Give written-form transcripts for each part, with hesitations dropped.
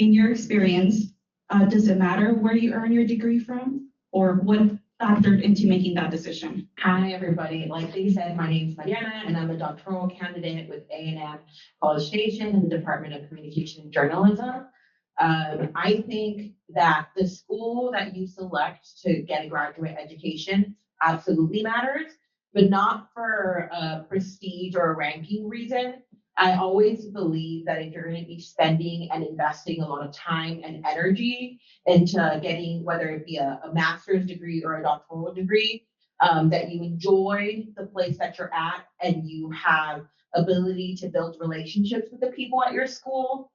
in your experience, does it matter where you earn your degree from, or what factored into making that decision? Hi, everybody. Like they said, my name is Mariana, and I'm a doctoral candidate with A&M College Station in the Department of Communication and Journalism. I think that the school that you select to get a graduate education absolutely matters, but not for a prestige or a ranking reason. I always believe that if you're going to be spending and investing a lot of time and energy into getting, whether it be a master's degree or a doctoral degree, that you enjoy the place that you're at and you have ability to build relationships with the people at your school.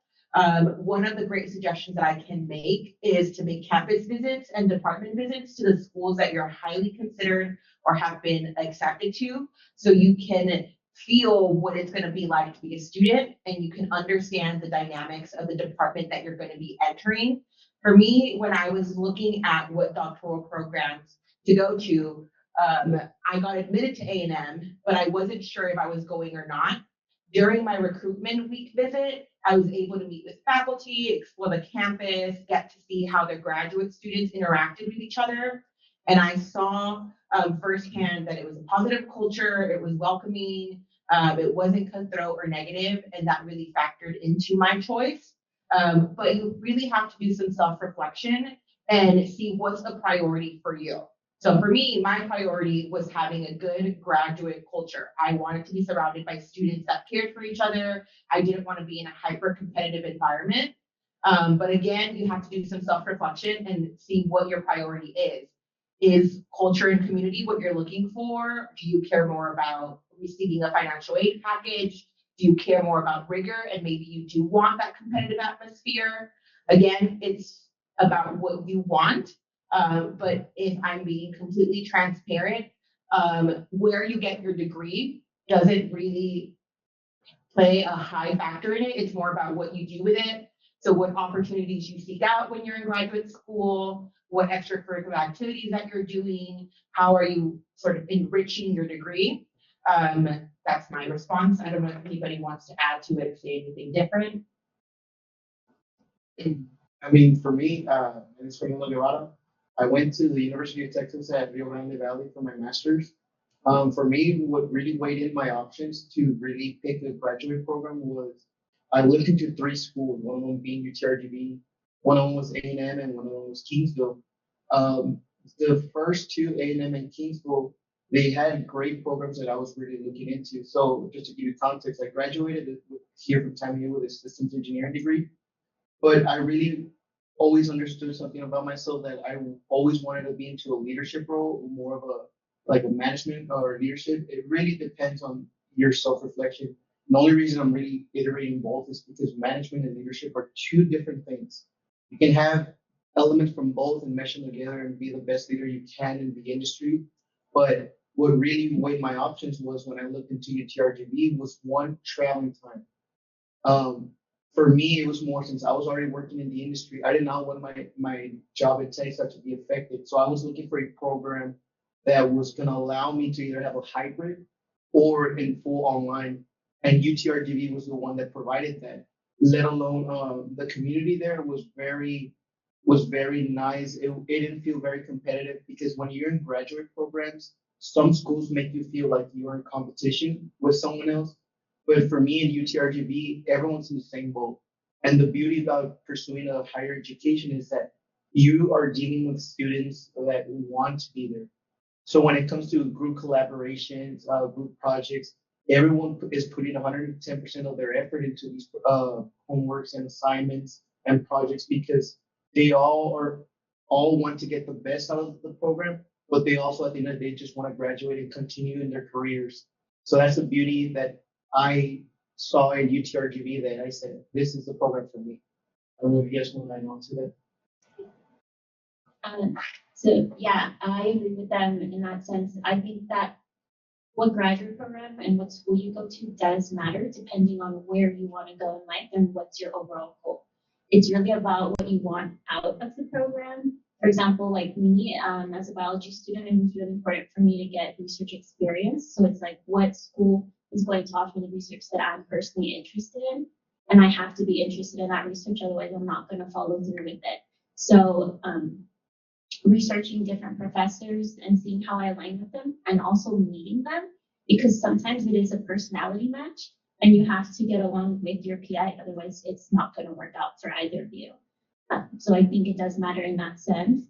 One of the great suggestions that I can make is to make campus visits and department visits to the schools that you're highly considered or have been accepted to, so you can feel what it's going to be like to be a student and you can understand the dynamics of the department that you're going to be entering. For me, when I was looking at what doctoral programs to go to, I got admitted to A&M, but I wasn't sure if I was going or not. During my recruitment week visit, I was able to meet with faculty, explore the campus, get to see how the graduate students interacted with each other. And I saw firsthand that it was a positive culture, it was welcoming, it wasn't cutthroat or negative, and that really factored into my choice. But you really have to do some self-reflection and see what's the priority for you. So for me, my priority was having a good graduate culture. I wanted to be surrounded by students that cared for each other. I didn't want to be in a hyper-competitive environment. But again, you have to do some self-reflection and see what your priority is. Is culture and community what you're looking for? Do you care more about receiving a financial aid package? Do you care more about rigor and maybe you do want that competitive atmosphere? Again, it's about what you want. But if I'm being completely transparent, where you get your degree doesn't really play a high factor in it. It's more about what you do with it. So what opportunities you seek out when you're in graduate school, what extracurricular activities that you're doing, how are you sort of enriching your degree? That's my response. I don't know if anybody wants to add to it or say anything different. I mean, for me, it's Fernando Guevara. I went to the University of Texas at Rio Grande Valley for my master's. For me, what really weighed in my options to really pick a graduate program was I looked into three schools, one of them being UTRGV, one of them was A&M, and one of them was Kingsville. The first two, A&M and Kingsville, they had great programs that I was really looking into. So just to give you context, I graduated here from TAMU with a systems engineering degree, but I really always understood something about myself that I always wanted to be into a leadership role, more of a management or leadership. It really depends on your self-reflection. The only reason I'm really iterating both is because management and leadership are two different things. You can have elements from both and mesh them together and be the best leader you can in the industry. But what really weighed my options was when I looked into UTRGV was one, traveling time. For me, it was more since I was already working in the industry. I did not want my job at Texas to be affected. So I was looking for a program that was going to allow me to either have a hybrid or in full online. And UTRGV was the one that provided that. Let alone the community there was very nice. It didn't feel very competitive because when you're in graduate programs, some schools make you feel like you're in competition with someone else. But for me in UTRGV, everyone's in the same boat. And the beauty about pursuing a higher education is that you are dealing with students that want to be there. So when it comes to group collaborations, group projects, everyone is putting 110% of their effort into these homeworks and assignments and projects because they all want to get the best out of the program, but they also at the end of the day just want to graduate and continue in their careers. So that's the beauty that I saw in UTRGV that I said, this is the program for me. I don't know if you guys want to add on to that. So yeah, I agree with them in that sense. I think that what graduate program and what school you go to does matter depending on where you want to go in life and what's your overall goal. It's really about what you want out of the program. For example, like me, as a biology student, it was really important for me to get research experience. So it's like what school is going to offer the research that I'm personally interested in. and I have to be interested in that research, otherwise I'm not going to follow through with it. So researching different professors and seeing how I align with them, and also meeting them, because sometimes it is a personality match and you have to get along with your PI, otherwise it's not going to work out for either of you. So I think it does matter in that sense.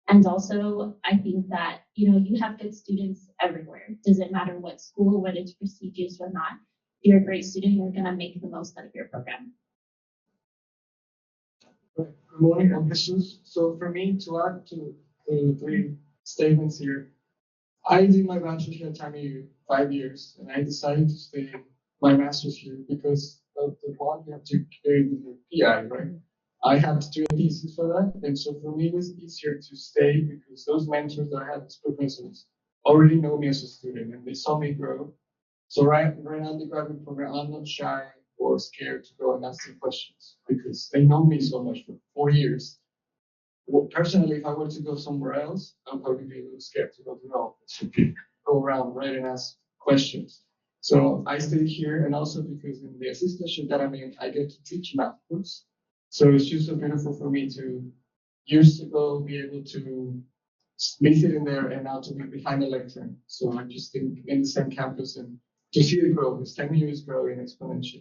And also, I think that, you have good students everywhere. Doesn't matter what school, whether it's prestigious or not. If you're a great student, you're going to make the most out of your program. Good morning, I'm Jesus. So for me, to add to the three statements here, I did my bachelor's here at TAMU 5 years, and I decided to stay my master's here because of the bond you have to create with your PI, right? I had to do a thesis for that, and so for me it was easier to stay because those mentors that I had as professors already know me as a student, and they saw me grow. So right now in the graduate program, I'm not shy or scared to go and ask them questions because they know me so much for 4 years. Well, personally, if I were to go somewhere else, I'd probably be a little scared to go to the office, go around, right, and ask questions. So I stayed here, and also because in the assistantship that I'm in, I get to teach math course. So it's just so beautiful for me to years ago be able to be sitting there and now to be behind a lectern. So I just think in the same campus and to see it grow, because 10 years growing exponentially.